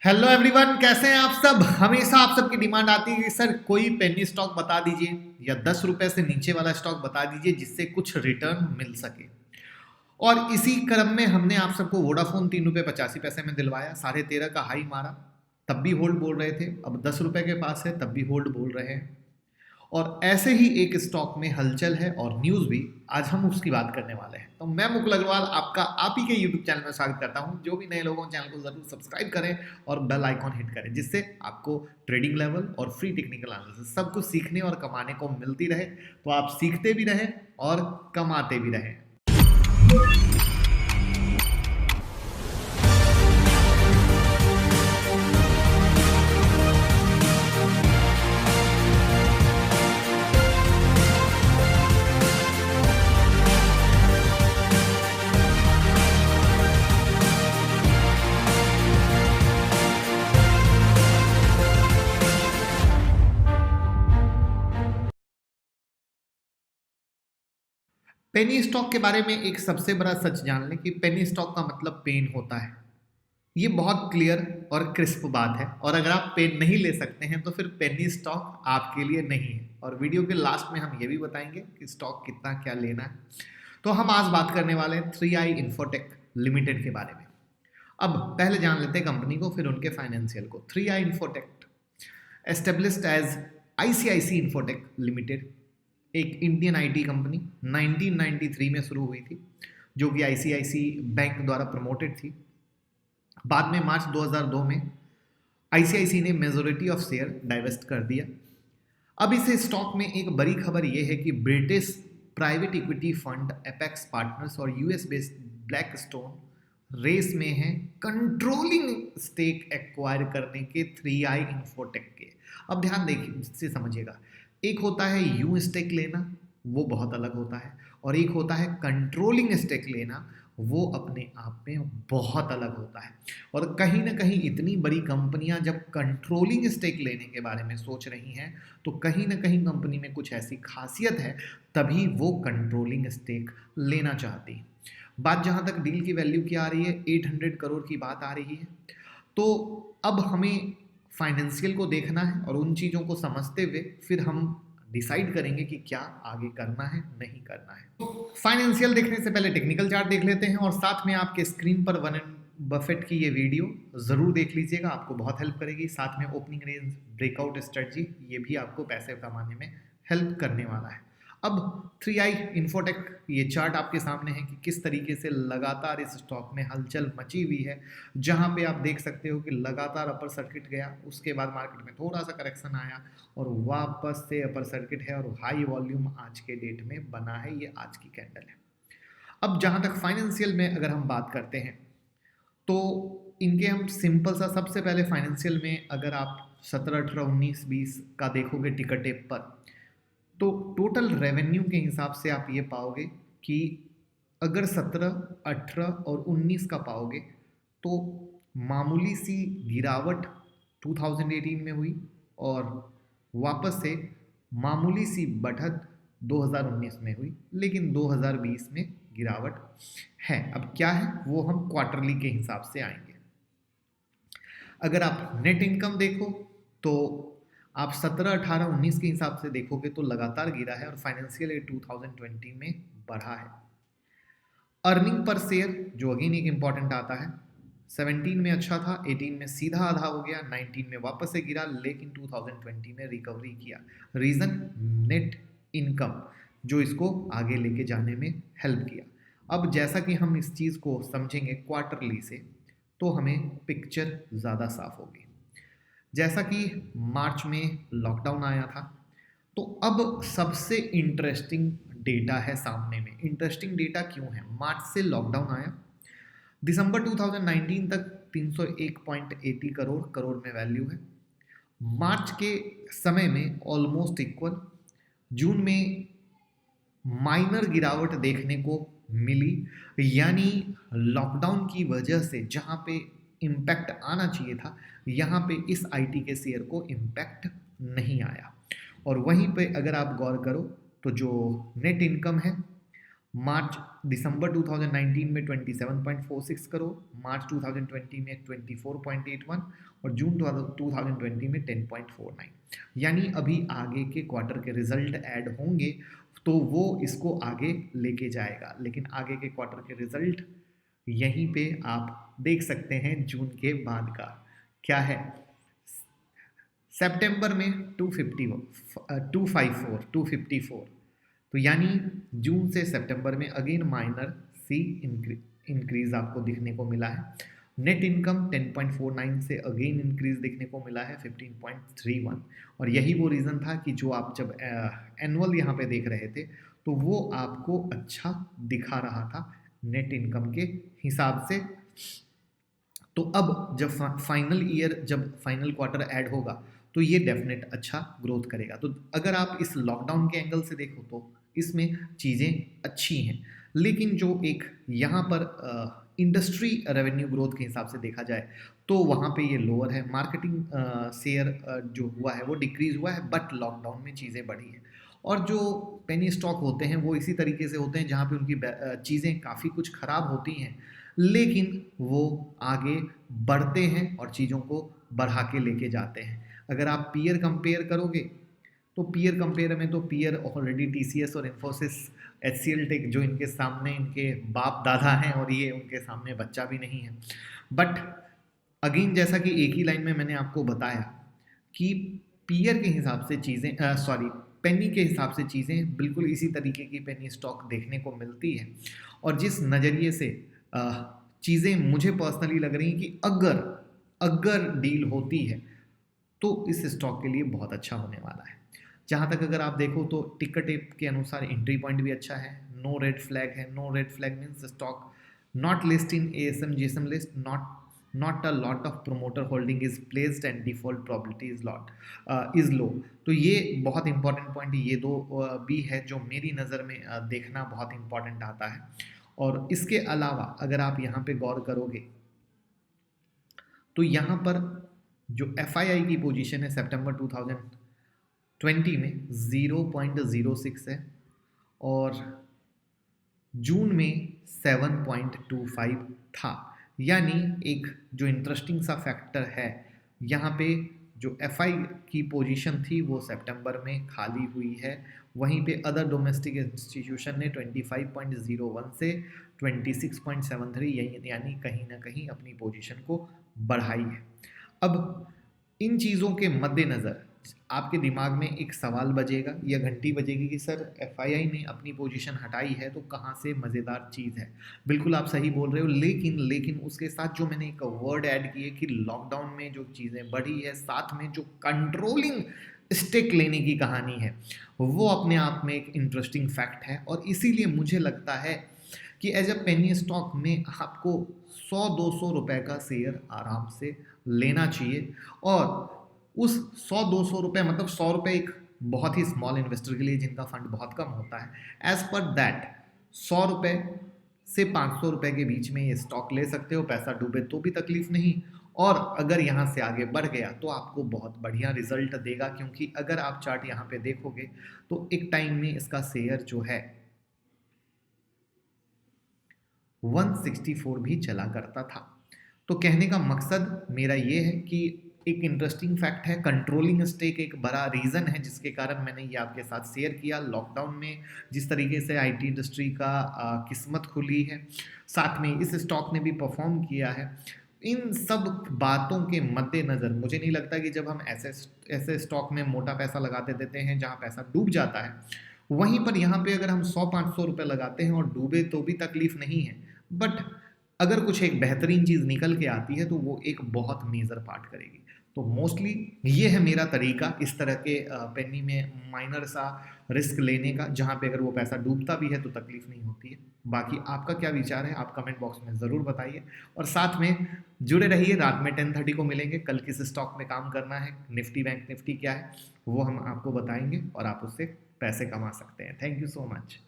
Hello everyone, कैसे हैं आप सब। हमेशा आप सबकी डिमांड आती है कि सर कोई पेनी स्टॉक बता दीजिए या 10 रुपए से नीचे वाला स्टॉक बता दीजिए जिससे कुछ रिटर्न मिल सके। और इसी क्रम में हमने आप सबको वोडाफोन 3 रुपए 85 पैसे में दिलवाया, 13.5 का हाई मारा, तब भी होल्ड बोल रहे थे। अब 10 रुपए के पास है तब भी होल्ड बोल रहे हैं। और ऐसे ही एक स्टॉक में हलचल है और न्यूज़ भी, आज हम उसकी बात करने वाले हैं। तो मैं मुकुल अग्रवाल आपका आप ही के यूट्यूब चैनल में स्वागत करता हूं। जो भी नए लोगों चैनल को जरूर सब्सक्राइब करें और बेल आइकॉन हिट करें, जिससे आपको ट्रेडिंग लेवल और फ्री टेक्निकल एनालिसिस सब कुछ सीखने और कमाने को मिलती रहे। तो आप सीखते भी रहें और कमाते भी रहें। पेनी स्टॉक के बारे में एक सबसे बड़ा सच जान लें कि पेनी स्टॉक का मतलब पेन होता है। ये बहुत क्लियर और क्रिस्प बात है। और अगर आप पेन नहीं ले सकते हैं तो फिर पेनी स्टॉक आपके लिए नहीं है। और वीडियो के लास्ट में हम ये भी बताएंगे कि स्टॉक कितना क्या लेना है। तो हम आज बात करने वाले हैं 3i इंफोटेक लिमिटेड के बारे में। अब पहले जान लेते हैं कंपनी को, फिर उनके फाइनेंशियल को। 3i infotech established as ICIC infotech limited, एक इंडियन आईटी कंपनी 1993 में शुरू हुई थी, जो कि आईसीआईसी बैंक द्वारा प्रमोटेड थी। बाद में मार्च 2002 में आईसीआईसी ने मेजोरिटी ऑफ शेयर डाइवेस्ट कर दिया। अब इस स्टॉक में एक बड़ी खबर यह है कि British private equity fund Apex Partners और US based Blackstone race में है कंट्रोलिंग स्टेक एक्वायर करने के 3i इंफोटेक के। अब ध्यान देखिए से समझिएगा, एक होता है यू स्टेक लेना, वो बहुत अलग होता है, और एक होता है कंट्रोलिंग स्टेक लेना, वो अपने आप में बहुत अलग होता है। और कहीं ना कहीं इतनी बड़ी कंपनियां जब कंट्रोलिंग स्टेक लेने के बारे में सोच रही हैं तो कहीं ना कहीं कंपनी में कुछ ऐसी खासियत है, तभी वो कंट्रोलिंग स्टेक लेना चाहती हैं। बात जहां तक डील की वैल्यू की आ रही है, 800 करोड़ की बात आ रही है। तो अब हमें फाइनेंशियल को देखना है और उन चीज़ों को समझते हुए फिर हम डिसाइड करेंगे कि क्या आगे करना है नहीं करना है। फाइनेंशियल देखने से पहले टेक्निकल चार्ट देख लेते हैं और साथ में आपके स्क्रीन पर वॉरेन बफेट की ये वीडियो ज़रूर देख लीजिएगा, आपको बहुत हेल्प करेगी। साथ में ओपनिंग रेंज ब्रेकआउट स्ट्रेटजी, ये भी आपको पैसे कमाने में हेल्प करने वाला है। अब 3i इंफोटेक, ये चार्ट आपके सामने है कि किस तरीके से लगातार इस स्टॉक में हलचल मची हुई है, जहां पे आप देख सकते हो कि लगातार अपर सर्किट गया, उसके बाद मार्केट में थोड़ा सा करेक्शन आया और वापस से अपर सर्किट है और हाई वॉल्यूम आज के डेट में बना है। ये आज की कैंडल है। अब जहां तक फाइनेंशियल में अगर हम बात करते हैं तो इनके हम सिंपल सा, सबसे पहले फाइनेंशियल में अगर आप 17, 18, 19, 20 का देखोगे टिकर टेप पर, तो टोटल रेवेन्यू के हिसाब से आप ये पाओगे कि अगर 17, 18 और 19 का पाओगे तो मामूली सी गिरावट 2018 में हुई और वापस से मामूली सी बढ़त 2019 में हुई, लेकिन 2020 में गिरावट है। अब क्या है वो हम क्वार्टरली के हिसाब से आएंगे। अगर आप नेट इनकम देखो तो आप 17, 18, 19 के हिसाब से देखोगे तो लगातार गिरा है और फाइनेंशियल ईयर 2020 में बढ़ा है। अर्निंग पर शेयर जो अगेन एक इंपॉर्टेंट आता है, 17 में अच्छा था, 18 में सीधा आधा हो गया, 19 में वापस से गिरा, लेकिन 2020 में रिकवरी किया। रीज़न नेट इनकम, जो इसको आगे लेके जाने में हेल्प किया। अब जैसा कि हम इस चीज़ को समझेंगे क्वार्टरली से तो हमें पिक्चर ज़्यादा साफ होगी। जैसा कि मार्च में लॉकडाउन आया था, तो अब सबसे इंटरेस्टिंग डेटा है सामने में। इंटरेस्टिंग डेटा क्यों है? मार्च से लॉकडाउन आया, दिसंबर 2019 तक 301.80 करोड़ में वैल्यू है। मार्च के समय में ऑलमोस्ट इक्वल, जून में माइनर गिरावट देखने को मिली, यानी लॉकडाउन की वजह से जहां पे इम्पैक्ट आना चाहिए था, यहाँ पे इस आईटी के शेयर को इम्पैक्ट नहीं आया। और वहीं पे अगर आप गौर करो तो जो नेट इनकम है मार्च दिसंबर 2019 में 27.46 करोड़, मार्च 2020 में 24.81 और जून 2020 में 10.49। यानी अभी आगे के क्वार्टर के रिजल्ट ऐड होंगे तो वो इसको आगे लेके जाएगा, लेकिन आगे के क्वार्टर के रिजल्ट यहीं पे आप देख सकते हैं जून के बाद का क्या है। सितंबर में 254 तो यानी जून से सितंबर में अगेन माइनर सी इंक्रीज आपको दिखने को मिला है। नेट इनकम 10.49 से अगेन इंक्रीज देखने को मिला है 15.31 और यही वो रीज़न था कि जो आप जब एनुअल यहाँ पे देख रहे थे तो वो आपको अच्छा दिखा रहा था नेट इनकम के हिसाब से। तो अब जब फाइनल क्वार्टर ऐड होगा तो ये डेफिनेट अच्छा ग्रोथ करेगा। तो अगर आप इस लॉकडाउन के एंगल से देखो तो इसमें चीज़ें अच्छी हैं, लेकिन जो एक यहाँ पर इंडस्ट्री रेवेन्यू ग्रोथ के हिसाब से देखा जाए तो वहाँ पे ये लोअर है। मार्केटिंग शेयर जो हुआ है वो डिक्रीज हुआ है, बट लॉकडाउन में चीज़ें बढ़ी है। और जो पेनी स्टॉक होते हैं वो इसी तरीके से होते हैं जहाँ पे उनकी चीज़ें काफ़ी कुछ ख़राब होती हैं, लेकिन वो आगे बढ़ते हैं और चीज़ों को बढ़ा के लेके जाते हैं। अगर आप पीयर कंपेयर करोगे तो पीयर कंपेयर में तो पीयर ऑलरेडी टीसीएस और इन्फोसिस, एचसीएल टेक जो इनके सामने इनके बाप दादा हैं और ये उनके सामने बच्चा भी नहीं है। बट अगेन जैसा कि एक ही लाइन में मैंने आपको बताया कि पीयर के हिसाब से चीज़ें पेनी के हिसाब से चीज़ें बिल्कुल इसी तरीके की पेनी स्टॉक देखने को मिलती है। और जिस नज़रिए से चीज़ें मुझे पर्सनली लग रही हैं कि अगर डील होती है तो इस स्टॉक के लिए बहुत अच्छा होने वाला है। जहाँ तक अगर आप देखो तो टिकर टेप के अनुसार एंट्री पॉइंट भी अच्छा है, नो रेड फ्लैग है। No red flag means stock not list in ASM GSM list, not a lot of promoter holding is placed and default probability is low. तो ये बहुत इंपॉर्टेंट पॉइंट ये दो भी है जो मेरी नज़र में देखना बहुत इंपॉर्टेंट आता है। और इसके अलावा अगर आप यहाँ पे गौर करोगे तो यहाँ पर जो FII की पोजीशन है सितंबर 2020 में 0.06 है और जून में 7.25 था। यानी एक जो इंटरेस्टिंग सा फैक्टर है यहाँ पे जो FI की पोजीशन थी वो सितंबर में खाली हुई है, वहीं पे अदर डोमेस्टिक इंस्टीट्यूशन ने 25.01 से 26.73 यानी कहीं ना कहीं अपनी पोजीशन को बढ़ाई है। अब इन चीज़ों के मद्देनज़र आपके दिमाग में एक सवाल बजेगा या घंटी बजेगी कि सर FII ने अपनी पोजीशन हटाई है तो कहाँ से मज़ेदार चीज़ है। बिल्कुल आप सही बोल रहे हो, लेकिन उसके साथ जो मैंने एक वर्ड ऐड किए कि लॉकडाउन में जो चीज़ें बढ़ी है, साथ में जो कंट्रोलिंग स्टेक लेने की कहानी है, वो अपने आप में एक इंटरेस्टिंग फैक्ट है। और इसीलिए मुझे लगता है कि एज अ पेनी स्टॉक में आपको 100-200 रुपए का शेयर आराम से लेना चाहिए। और उस 100-200 रुपए मतलब 100 रुपए एक बहुत ही स्मॉल इन्वेस्टर के लिए जिनका फंड बहुत कम होता है, एज पर दैट 100 रुपए से 500 रुपए के बीच में ये स्टॉक ले सकते हो। पैसा डूबे तो भी तकलीफ नहीं, और अगर यहाँ से आगे बढ़ गया तो आपको बहुत बढ़िया रिजल्ट देगा। क्योंकि अगर आप चार्ट यहाँ पे देखोगे तो एक टाइम में इसका शेयर जो है 164 भी चला करता था। तो कहने का मकसद मेरा ये है कि एक इंटरेस्टिंग फैक्ट है, कंट्रोलिंग स्टेक एक बड़ा रीज़न है जिसके कारण मैंने ये आपके साथ शेयर किया। लॉकडाउन में जिस तरीके से IT इंडस्ट्री का किस्मत खुली है, साथ में इस स्टॉक ने भी परफॉर्म किया है। इन सब बातों के मद्देनज़र मुझे नहीं लगता कि जब हम ऐसे स्टॉक में मोटा पैसा लगाते देते हैं जहाँ पैसा डूब जाता है, वहीं पर यहाँ पे अगर हम 100-500 रुपये लगाते हैं और डूबे तो भी तकलीफ नहीं है, बट अगर कुछ एक बेहतरीन चीज़ निकल के आती है तो वो एक बहुत मेजर पार्ट करेगी। तो मोस्टली ये है मेरा तरीका इस तरह के पेनी में माइनर सा रिस्क लेने का, जहाँ पे अगर वो पैसा डूबता भी है तो तकलीफ नहीं होती है। बाकी आपका क्या विचार है आप कमेंट बॉक्स में ज़रूर बताइए, और साथ में जुड़े रहिए। रात में 10:30 को मिलेंगे। कल किस स्टॉक में काम करना है, निफ्टी बैंक निफ्टी क्या है वो हम आपको बताएंगे और आप उससे पैसे कमा सकते हैं। Thank you so much.